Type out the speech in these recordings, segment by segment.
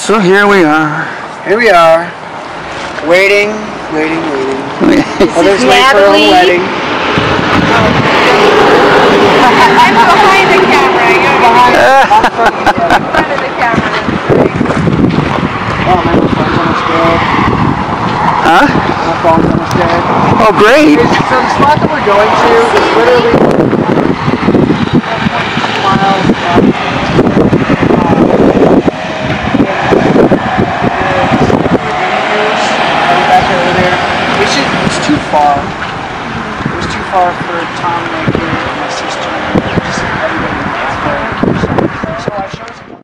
So here we are. Here we are. Waiting. Others wait for a wedding. I'm behind the camera. You're behind front of the camera. Oh, man, my phone's almost dead. Huh? My phone's almost dead. Oh, great. So the spot that we're going to is literally 1.2 miles up. It's too far. It was too far for Tom and my sister and just everybody in the so I showed some.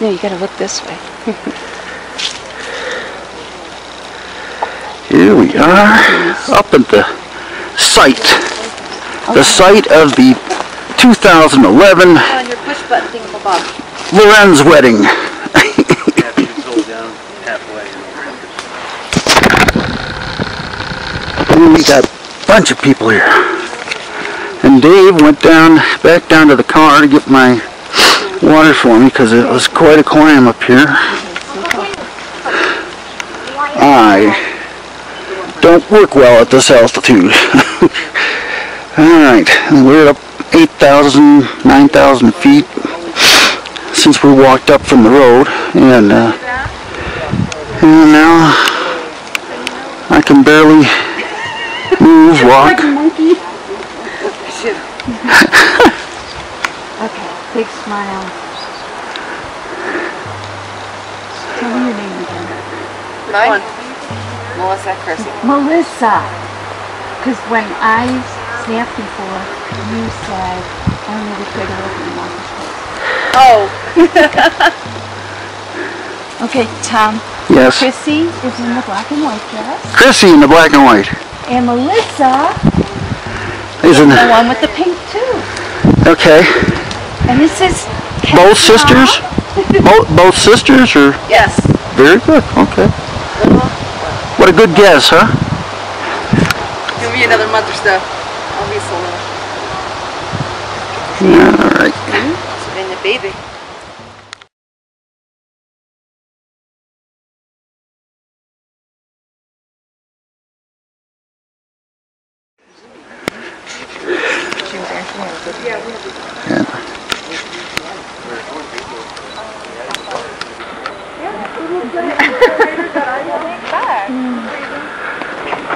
No, you gotta look this way. Here we are, up at the site. The site of the 2011 On your push button thingamabob. Lorenz wedding. And we got a bunch of people here. And Dave went back down to the car to get my water for me because it was quite a climb up here. I don't work well at this altitude. Alright, we're up 8,000, 9,000 feet since we walked up from the road, and now I can barely move, walk. Okay, big smile. Tell me your name again. Mine? Melissa, Chrissy. Melissa. Because when I snapped before, you said, I need to trade over and walk this place. Oh. Okay, Tom. Yes. Chrissy is in the black and white dress. Chrissy in the black and white. And Melissa is in the one with the pink too. Okay. And this is both sisters? both sisters, or? Yes. Very good. Okay. What a good guess, huh? Give me another month or so. I'll be so little. Yeah, all right. And the baby. Yeah.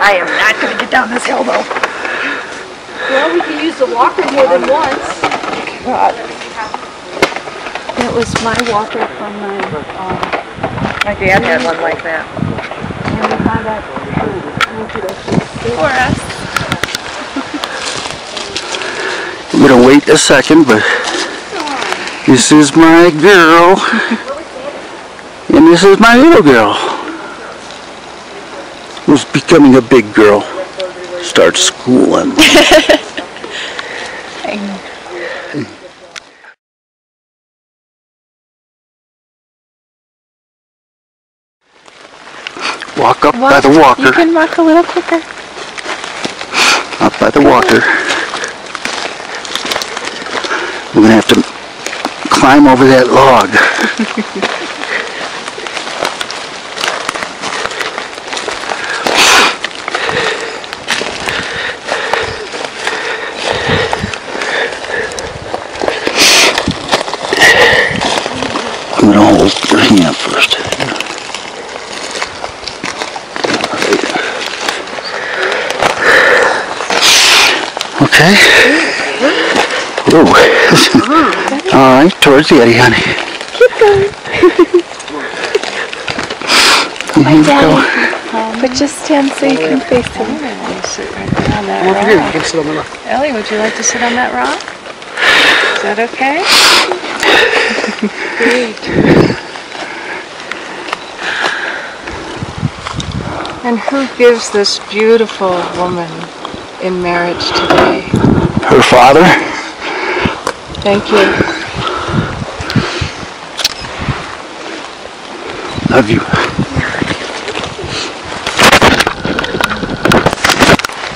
I am not going to get down this hill though. Well, we can use the walker more than once. God. That was my walker from My dad had one like that. and we found out For us. I'm gonna wait a second, but this is my girl, and this is my little girl, who's becoming a big girl. Starts schooling. Walk up by the walker. You can walk a little quicker. Up by the walker. We're gonna have to climb over that log. I'm gonna hold your hand first. Okay. Ooh. All right, towards the eddy, honey. Keep going. Here we go. But just stand so you can face him. Sit right there on that Come over here, you rock. can sit on the rock. Ellie, would you like to sit on that rock? Is that okay? Great. And who gives this beautiful woman in marriage today? Her father. Thank you. Love you.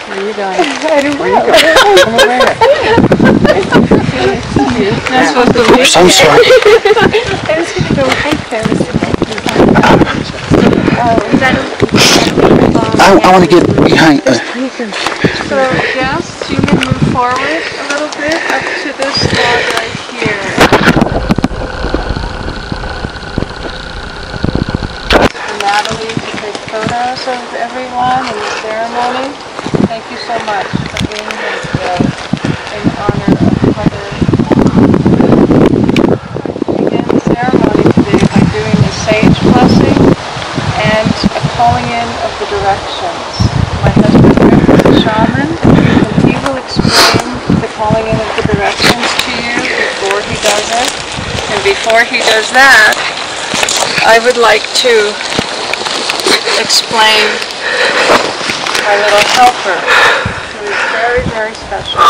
Where are you going? I don't Where you know. go? Come over here. Not supposed to leave. Oops, I'm sorry. I was going to go right there. I want to get behind. So yes, you can move forward a little bit up to this log right here. And Natalie to take photos of everyone in the ceremony. Thank you so much for being here today in honor of Mother. Begin the ceremony today by doing a sage blessing and a calling in of the directions. My husband Rick is a shaman, and he will explain the calling in of the directions to you before he does it. And before he does that, I would like to explain my little helper, who is very, very special.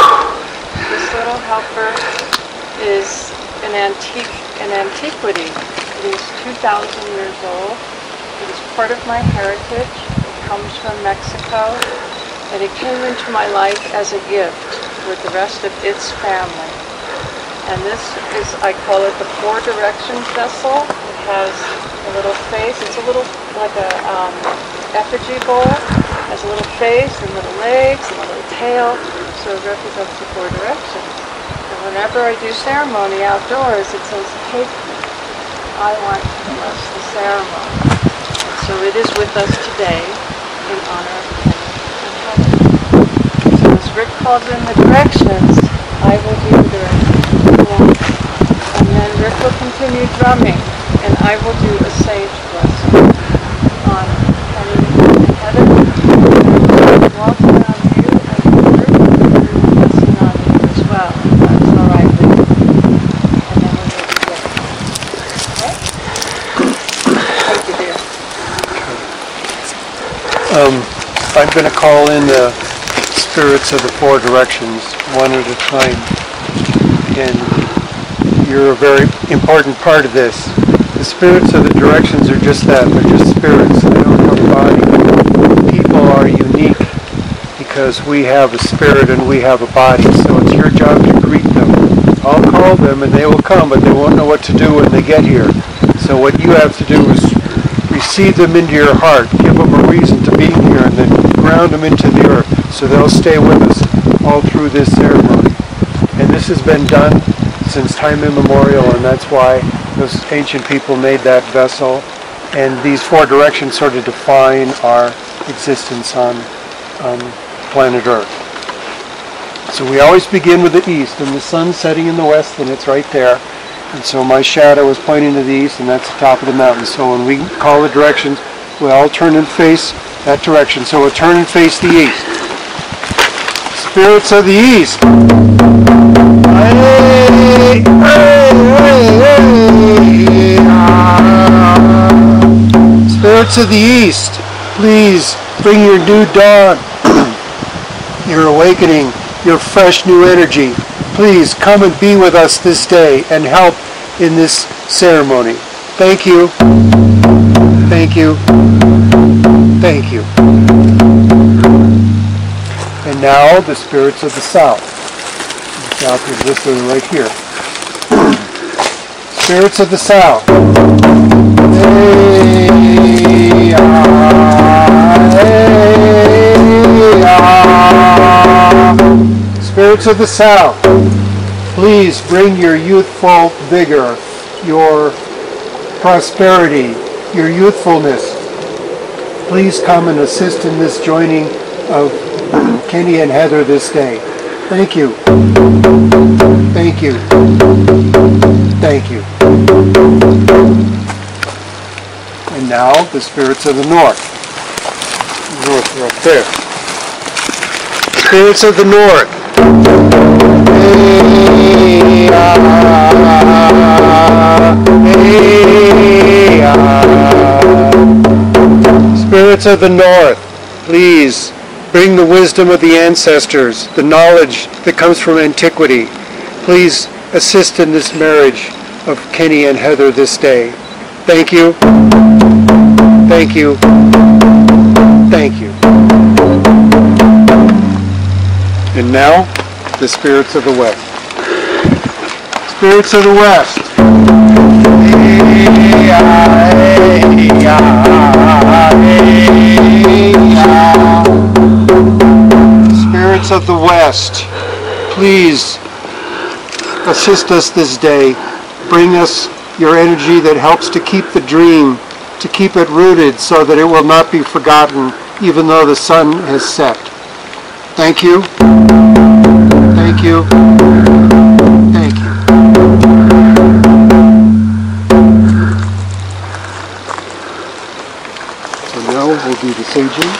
This little helper is an antiquity. It is 2,000 years old. It is part of my heritage. It comes from Mexico, and it came into my life as a gift with the rest of its family. And this is, I call it the Four Directions vessel. It has a little face. It's a little like a effigy bowl. It has a little face and little legs and a little tail, so it represents the four directions. And whenever I do ceremony outdoors, it says, take me. I want to bless the ceremony. So it is with us today in honor of heaven. So as Rick calls in the directions, I will do the directions. And then Rick will continue drumming, and I will do a sage blessing on Penny and Heather. And I will walk around you and the group, and we will blessing on you as well. That's all right with you. And then we will begin. Okay? Thank you, dear. I'm going to call in the spirits of the four directions one at a time, and you're a very important part of this. The spirits of the directions are just that, they're just spirits, they don't have a body. People are unique because we have a spirit and we have a body, so it's your job to greet them. I'll call them and they will come, but they won't know what to do when they get here. So what you have to do is receive them into your heart, give them a reason to be here, and then ground them into the earth so they'll stay with us all through this ceremony. And this has been done since time immemorial, and that's why those ancient people made that vessel. And these four directions sort of define our existence on planet Earth. So we always begin with the east, and the sun's setting in the west, and it's right there. And so my shadow is pointing to the east, and that's the top of the mountain. So when we call the directions, we all turn and face that direction. So we'll turn and face the east. Spirits of the east. Hey, hey, hey, Spirits of the east, please bring your new dawn, your awakening, your fresh new energy. Please come and be with us this day and help in this ceremony. Thank you. Thank you. Thank you. And now the spirits of the south. The south is this one right here. Spirits of the south. Spirits of the south, please bring your youthful vigor, your prosperity, your youthfulness. Please come and assist in this joining of Kenny and Heather this day. Thank you. Thank you. Thank you. And now the spirits of the north. The north are up there. Spirits of the north. Hey, Spirits of the north, please bring the wisdom of the ancestors, the knowledge that comes from antiquity. Please assist in this marriage of Kenny and Heather this day. Thank you. Thank you. Thank you. And now, the spirits of the west. Spirits of the west. Spirits of the west, please assist us this day. Bring us your energy that helps to keep the dream, to keep it rooted so that it will not be forgotten even though the sun has set. Thank you. Thank you. Thank you. So now we'll do the saging.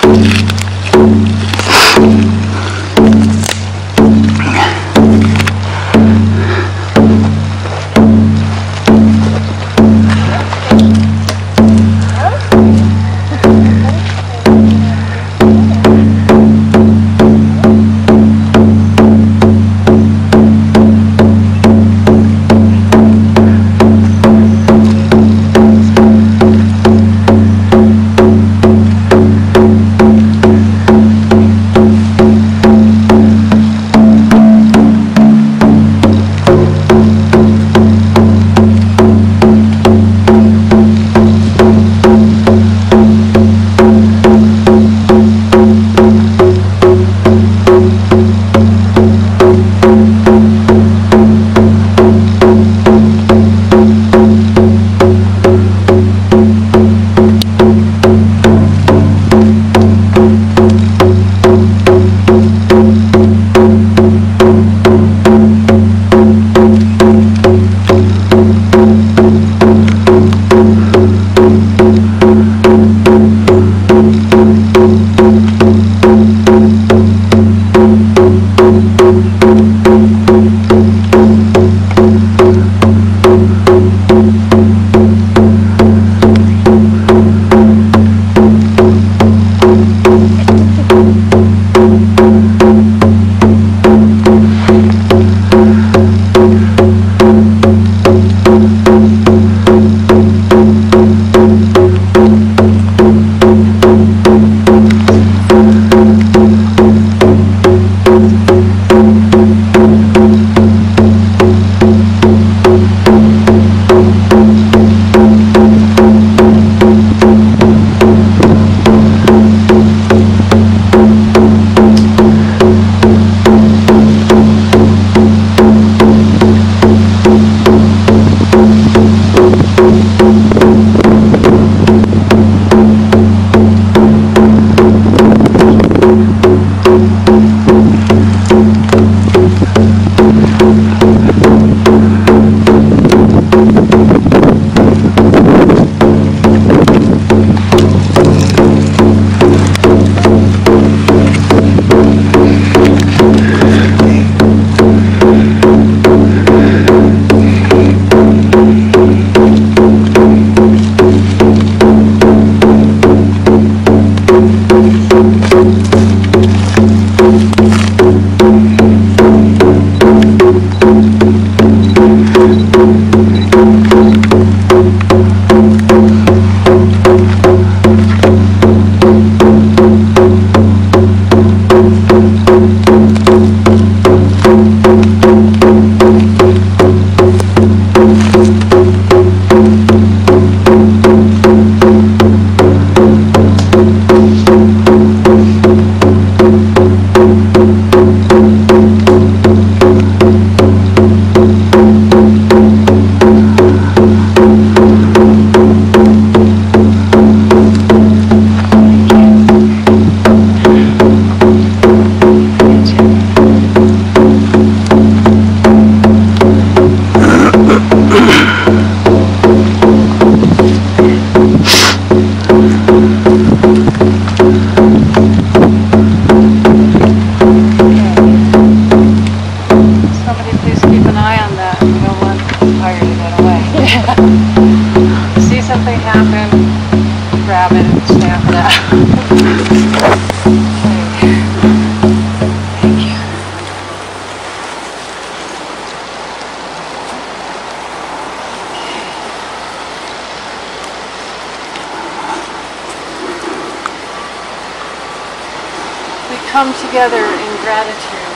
We come together in gratitude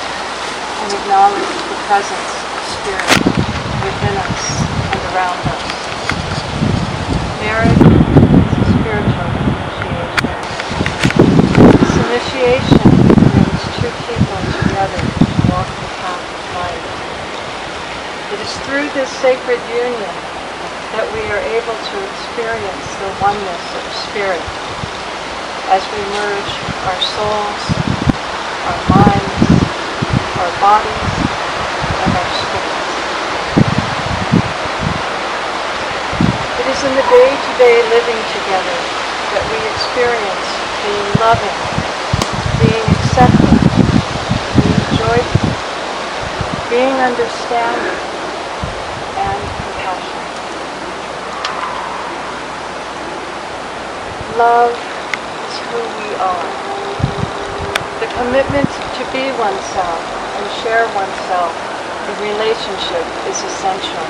and acknowledge the presence of Spirit within us and around us. Marriage is a spiritual initiation. This initiation brings two people together to walk the path of life. It is through this sacred union that we are able to experience the oneness of Spirit as we merge our souls, our minds, our bodies, and our spirits. It is in the day-to-day living together that we experience being loving, being accepting, being joyful, being understanding, and compassionate. Love is who we are. The commitment to be oneself and share oneself in relationship is essential.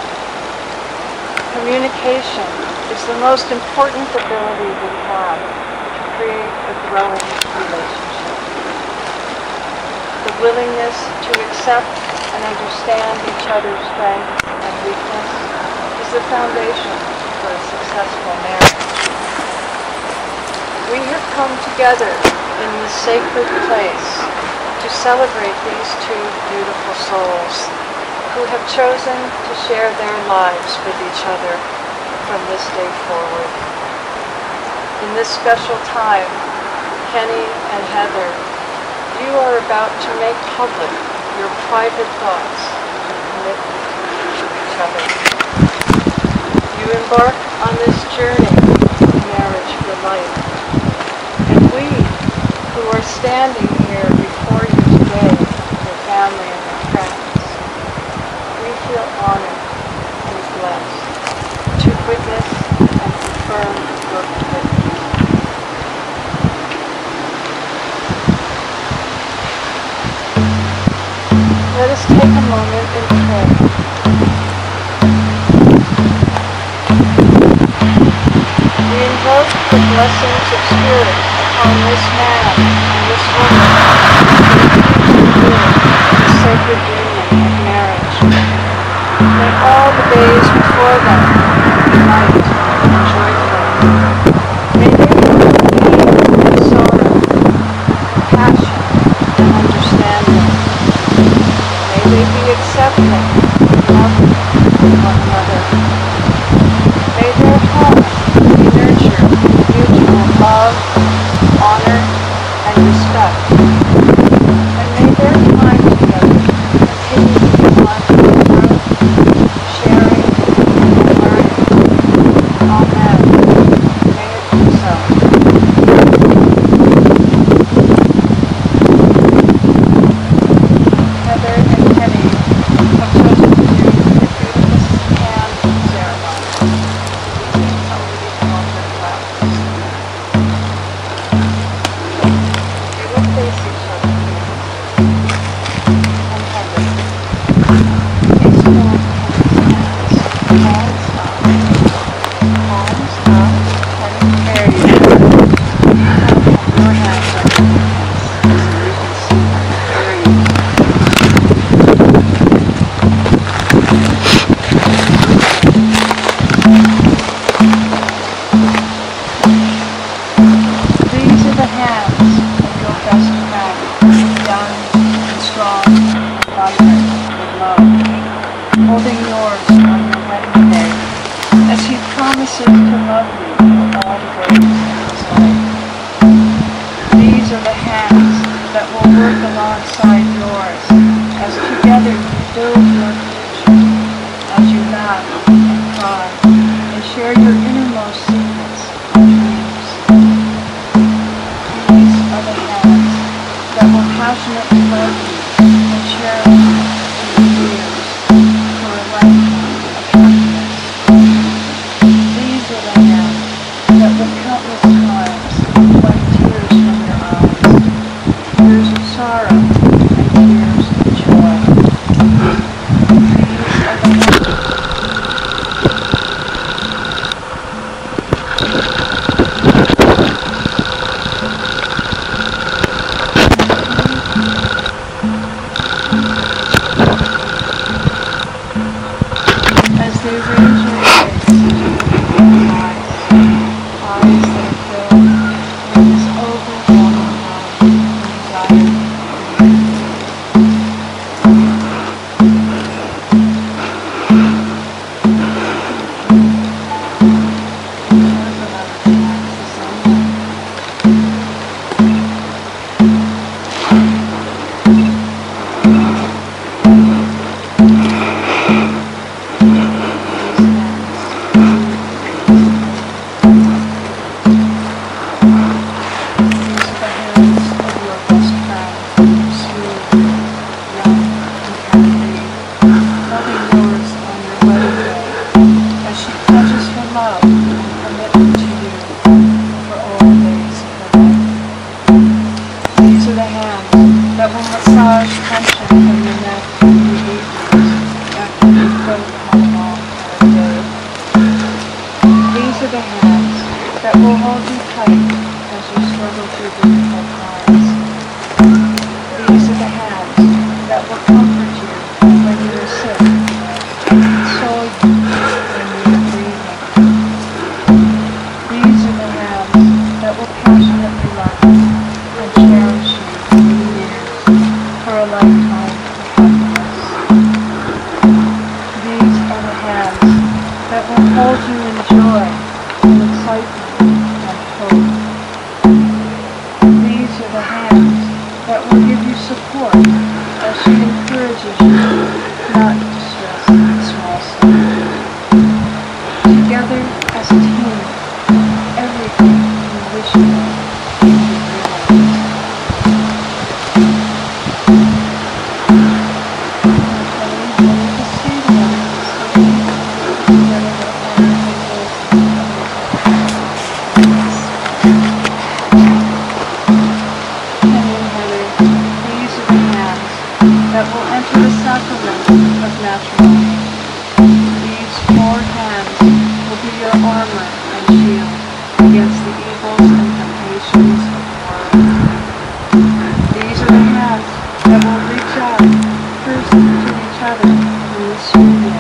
Communication is the most important ability we have to create a growing relationship. The willingness to accept and understand each other's strengths and weakness is the foundation for a successful marriage. We have come together in this sacred place to celebrate these two beautiful souls who have chosen to share their lives with each other from this day forward. In this special time, Kenny and Heather, you are about to make public your private thoughts and commitment to each other. You embark on this journey of marriage for life. And we, who are standing here before you today, your family and your friends, we feel honored and blessed to witness and confirm your commitment. Let us take a moment and pray. We invoke the blessings of Spirit upon this man and this woman for the sacred union of marriage. May all the days before them be light and joyful. May they know pain and sorrow, compassion and understanding. May they be accepting and loving one another. May their home be nurtured with mutual love, honor, and respect. And may their time together continue to be one of growth, sharing, and learning. Amen. May it be so. Heather and Kenny have chosen to do the beautiful hand ceremony. We need somebody to hold their flowers. They will face each other, please. And Heather, please hold Kenny's hands. Palms up. Kenny, there you go. Your hands are in your hands, so you can see them. There you go. These are the hands of your best friend, young and strong, vibrant with love, holding yours on your wedding day as he promises to love you in all the ways of his life. These are the hands that will work alongside yours as together you build your future, as you laugh and cry and share your innermost secrets and dreams. These are the hands that will passionately love you and cherish you in your years for a lifetime of happiness. These are the hands that will countless times wipe tears from your eyes, tears of sorrow and tears of joy. These are the hands. from the neck to the evenings after you've been home all for a day. These are the hands that will hold you tight as you struggle through difficult times. These are the hands that will comfort you when you are sick, console you when you are grieving. These are the hands that will passionately love you and cherish you for years, for a lifetime of happiness. These are the hands that will hold you in joy and excitement and hope. These are the hands that will give you support as she encourages you not to stress the small stuff. Together as a team, everything you wish you can be realized. That will enter the sacrament of matrimony. These four hands will be your armor and shield against the evils and temptations of the world. These are the hands that will reach out first to each other in this union,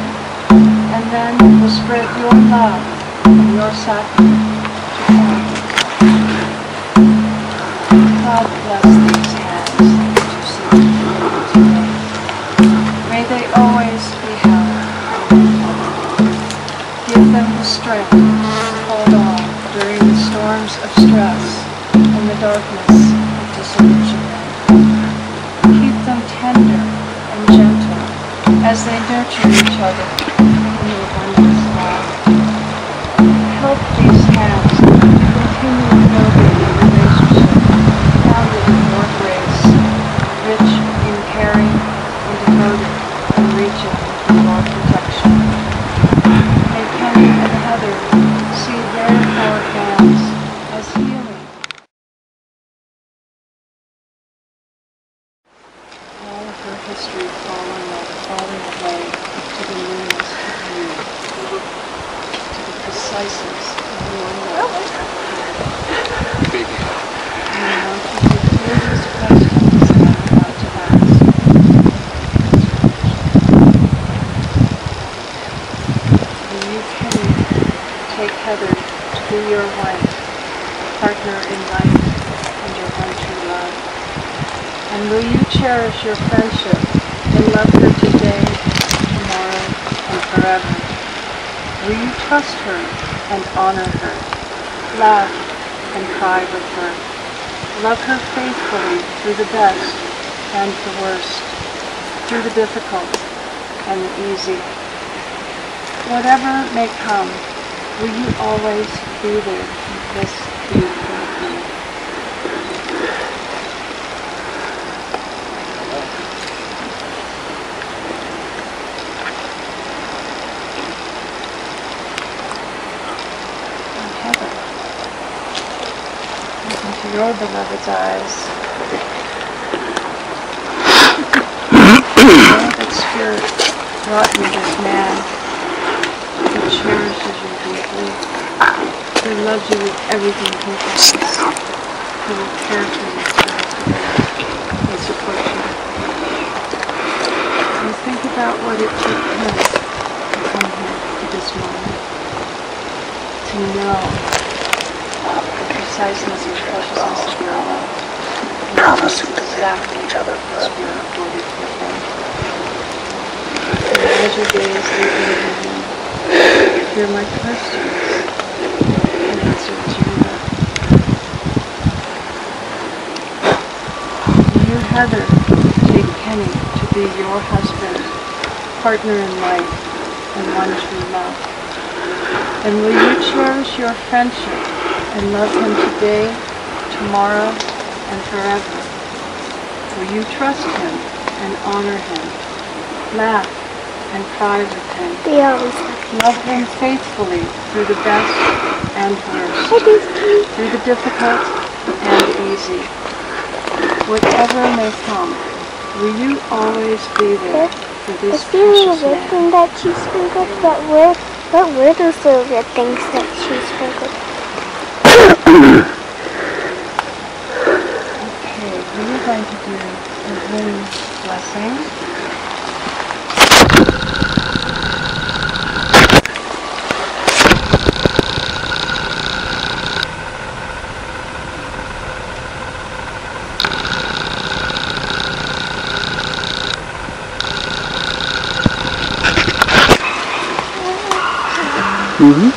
and then will spread your love and your sacrament to families. God bless these hands that you see today. May they always be held. Give them the strength to hold on during the storms of stress and the darkness of disillusionment. Keep them tender and gentle as they nurture each other in your wondrous love. Help these hands continue building a relationship founded in your grace, rich in caring and devoted and reaching for your protection. May Penny and Heather see their four hands as healing. All of her history falling away to the newness of you, to the preciseness of your love. And I want you to hear these questions that I'm about to ask. Will you, Penny, take Heather to be your wife, partner in life, and your one true love? And will you cherish your friendship and love her today, tomorrow, and forever? Will you trust her and honor her, laugh and cry with her, love her faithfully through the best and the worst, through the difficult and the easy? Whatever may come, will you always be there in this beautiful day? Heather, look into your beloved's eyes. Know that spirit brought you this man who cherishes you deeply, who loves you with everything he possesses, who will care for you throughout the day and support you. And think about what it took him to come here to this moment, to know the preciseness and preciousness of your love. Promising to Exactly each other what Spirit wanted for them. And as you gaze deeply into him, hear my questions and answer to them. You, Heather, take Penny to be your husband, partner in life, and one true love. And will you cherish your friendship and love him today, tomorrow, and forever? Will you trust him and honor him, laugh and cry with him, love him faithfully through the best and worst, through the difficult and easy? Whatever may come, Will you always be there for this It's really precious red man? thing that she sprinkled, but what were those little red things that she sprinkled? Okay, we are going to do a wedding blessing. Mm-hmm.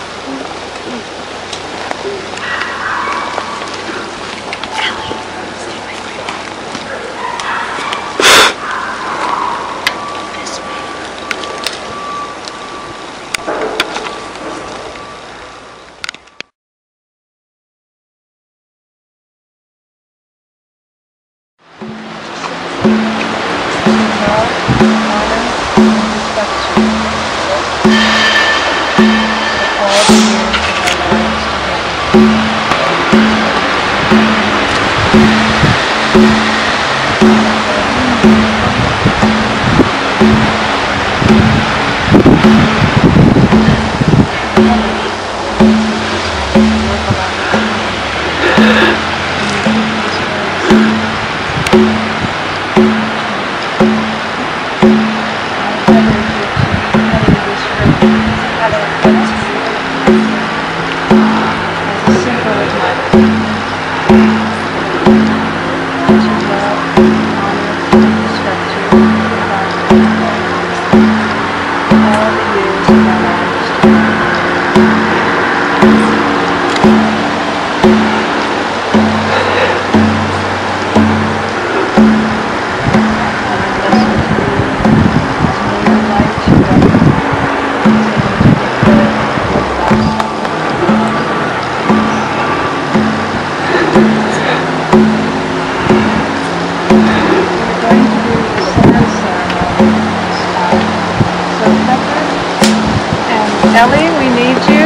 Ellie, we need you.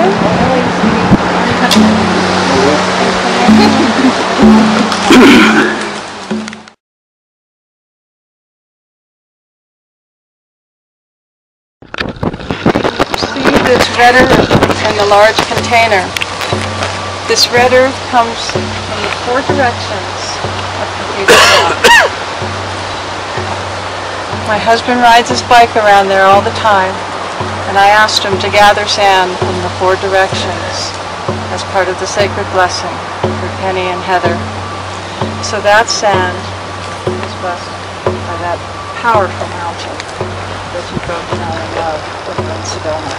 See this redder in the large container. This redder comes from the 4 directions of Cathedral. My husband rides his bike around there all the time, and I asked him to gather sand from the 4 directions as part of the sacred blessing for Penny and Heather. So that sand is blessed by that powerful mountain that you both know and love in Sedona.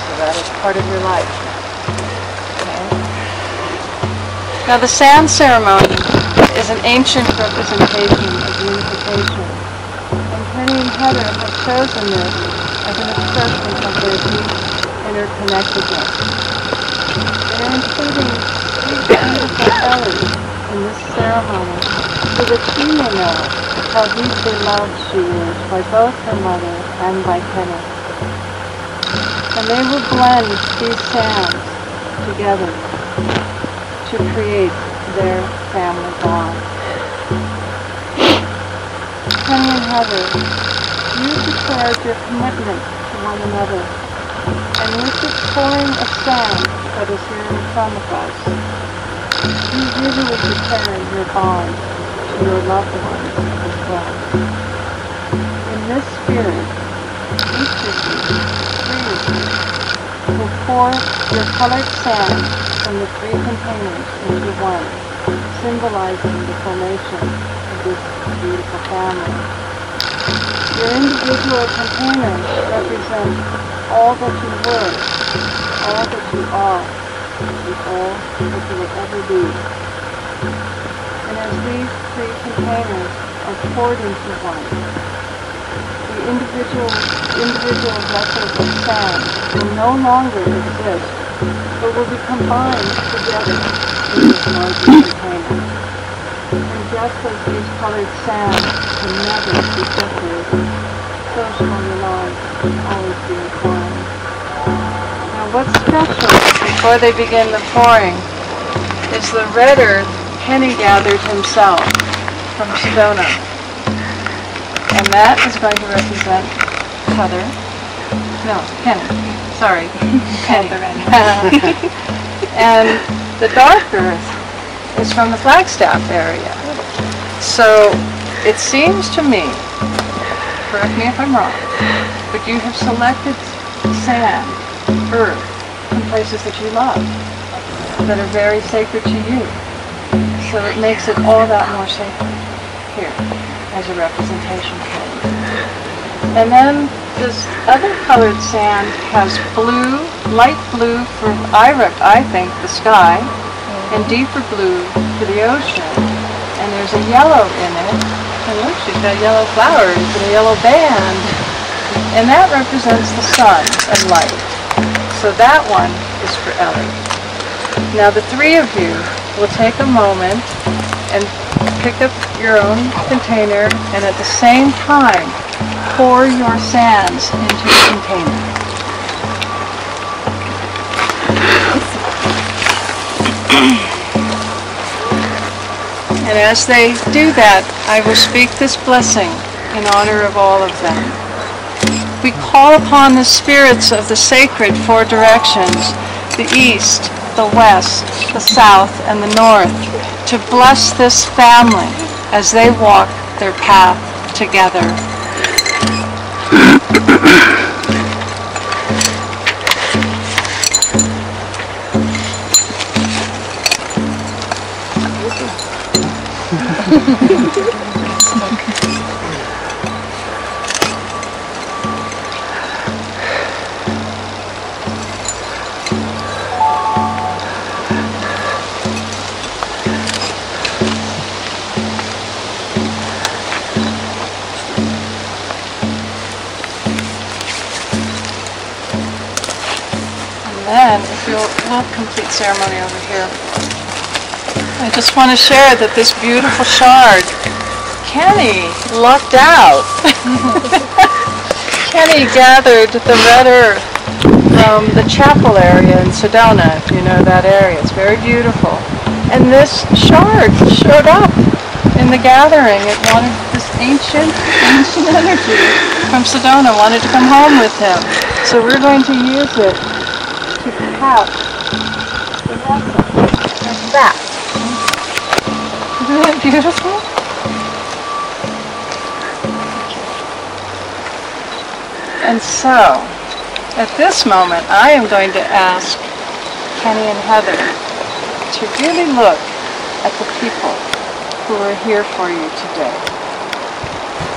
So that is part of your life. Okay? Now the sand ceremony is an ancient representation of unification. And Penny and Heather have chosen this as an expression of their deep interconnectedness. They're including 3 beautiful Ellies in this ceremony so that she may know how deeply loved she is by both her mother and by Penny. And they will blend these sands together to create their family bond. Penny and Heather, you declared your commitment to one another, and with this pouring of sand that is here in front of us, you visually declare your bond to your loved ones as well. In this spirit, each of you, 3 of you, will pour your colored sand from the 3 containers into one, symbolizing the formation of this beautiful family. Your individual containers represent all that you were, all that you are, and all that you will ever be. And as these 3 containers are poured into one, the individual vessels of sand will no longer exist, but will be combined together in this larger container. And just as these colored sands can never be separated, so shall your lives always be entwined. Now what's special before they begin the pouring is the redder Penny gathered himself from Sedona. And that is going to represent Heather. No, Penny. Sorry. Penny. And the dark earth is from the Flagstaff area. So it seems to me, correct me if I'm wrong, but you have selected sand, earth, from places that you love, that are very sacred to you. So it makes it all that more sacred here as a representation for you. And then this other colored sand has blue, light blue for, I think, the sky, and deeper blue for the ocean. And there's a yellow in it. And look, she's got yellow flowers and a yellow band. And that represents the sun and light. So that one is for Ellie. Now the three of you will take a moment and pick up your own container and at the same time pour your sands into the container. And as they do that, I will speak this blessing in honor of all of them. We call upon the spirits of the sacred four directions, the east, the west, the south, and the north, to bless this family as they walk their path together. And if we'll complete ceremony over here. I just want to share that this beautiful shard, Kenny lucked out. Kenny gathered the red earth from the chapel area in Sedona, if you know that area. It's very beautiful. And this shard showed up in the gathering. It wanted this ancient energy from Sedona, wanted to come home with him. So we're going to use it to have the vessel like that. Isn't that beautiful? And so, at this moment, I am going to ask Kenny and Heather to really look at the people who are here for you today.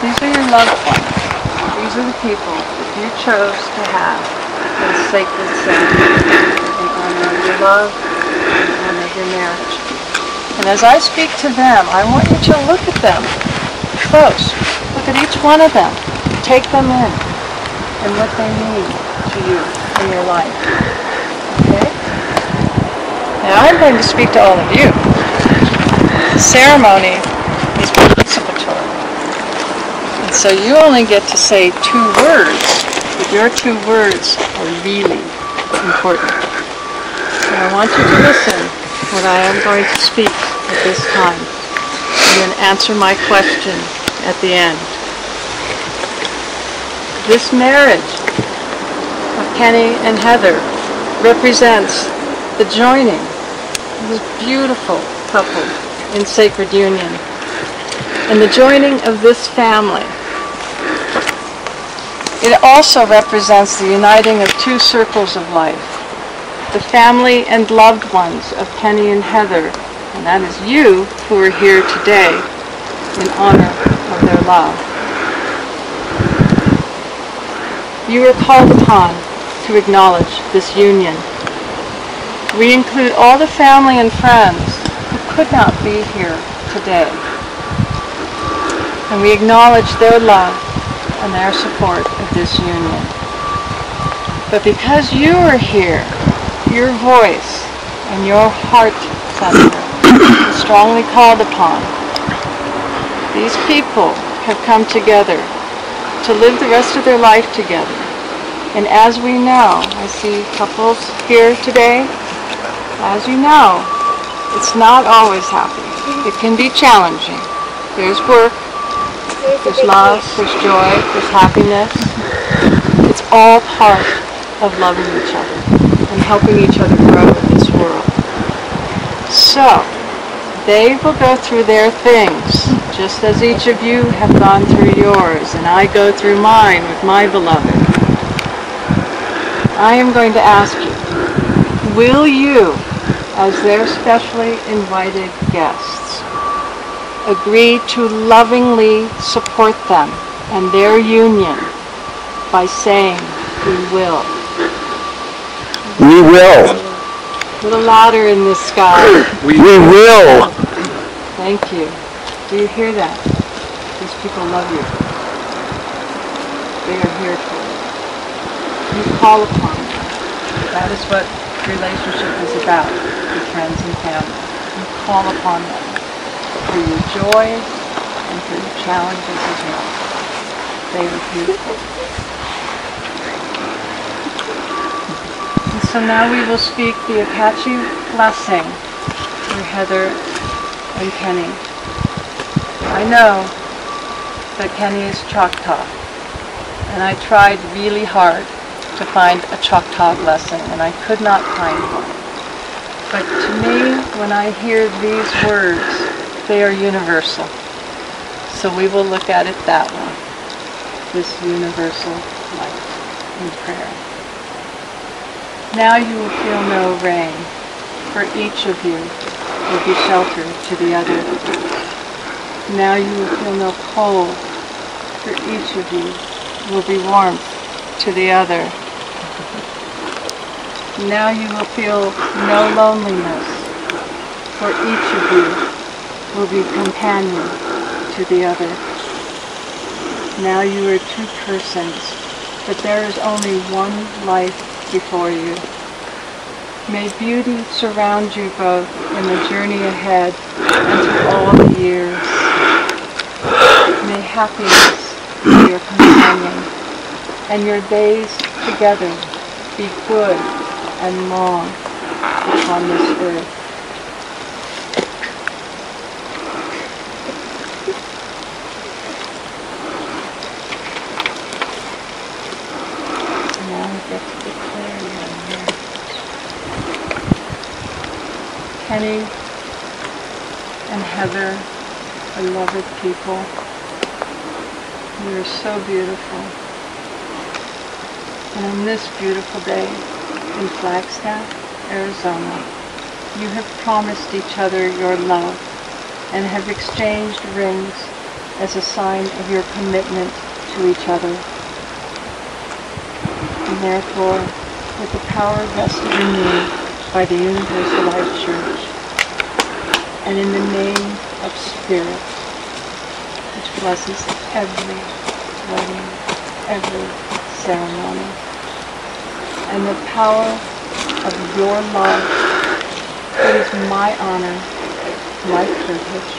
These are your loved ones. These are the people that you chose to have in sacred sand in honor of your love, in honor of your marriage. And as I speak to them, I want you to look at them close. Look at each one of them. Take them in and what they mean to you in your life. Okay? Now I'm going to speak to all of you. The ceremony is participatory. And so you only get to say 2 words, but your 2 words are really important. So I want you to listen to what I am going to speak at this time, and then answer my question at the end. This marriage of Kenny and Heather represents the joining of this beautiful couple in sacred union, and the joining of this family. It also represents the uniting of 2 circles of life, the family and loved ones of Kenny and Heather, and that is you who are here today in honor of their love. You are called upon to acknowledge this union. We include all the family and friends who could not be here today, and we acknowledge their love and their support of this union. But because you are here, your voice and your heart center is strongly called upon. These people have come together to live the rest of their life together. And as we know, I see couples here today, as you know, it's not always happy. It can be challenging. There's work, there's love, there's joy, there's happiness. It's all part of loving each other and helping each other grow in this world. So, they will go through their things, just as each of you have gone through yours, and I go through mine with my beloved. I am going to ask you, will you, as their specially invited guests, agree to lovingly support them and their union by saying, we will? We will. A little louder in the sky. We will. Thank you. Do you hear that? These people love you. They are here for you. You call upon them. That is what relationship is about with friends and family. You call upon them for your joys and for your challenges as well. They are beautiful. And so now we will speak the Apache blessing for Heather and Kenny. I know that Kenny is Choctaw, and I tried really hard to find a Choctaw blessing, and I could not find one. But to me, when I hear these words, they are universal. So we will look at it that way, this universal life in prayer. Now you will feel no rain, for each of you will be shelter to the other. Now you will feel no cold, for each of you will be warmth to the other. Now you will feel no loneliness, for each of you will be companion to the other. Now you are two persons, but there is only one life before you. May beauty surround you both in the journey ahead and through all the years. May happiness be your companion, and your days together be good and long upon this earth. Now we get to declare you here. Kenny and Heather, beloved people, you are so beautiful. And on this beautiful day in Flagstaff, Arizona, you have promised each other your love and have exchanged rings as a sign of your commitment to each other. And therefore, with the power vested in you by the Universal Life Church, and in the name of Spirit, which blesses every wedding, every ceremony, and the power of your love, it is my honor, my privilege,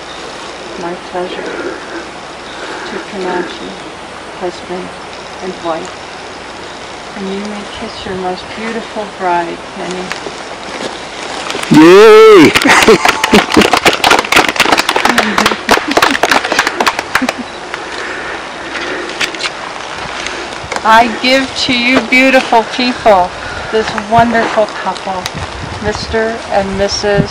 my pleasure to pronounce you husband and wife. And you may kiss your most beautiful bride, Kenny. Yay! I give to you beautiful people, this wonderful couple, Mr. and Mrs.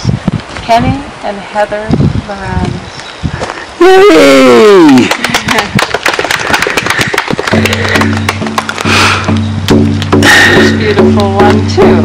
Kenny and Heather Lorenz. Yay! This beautiful one too.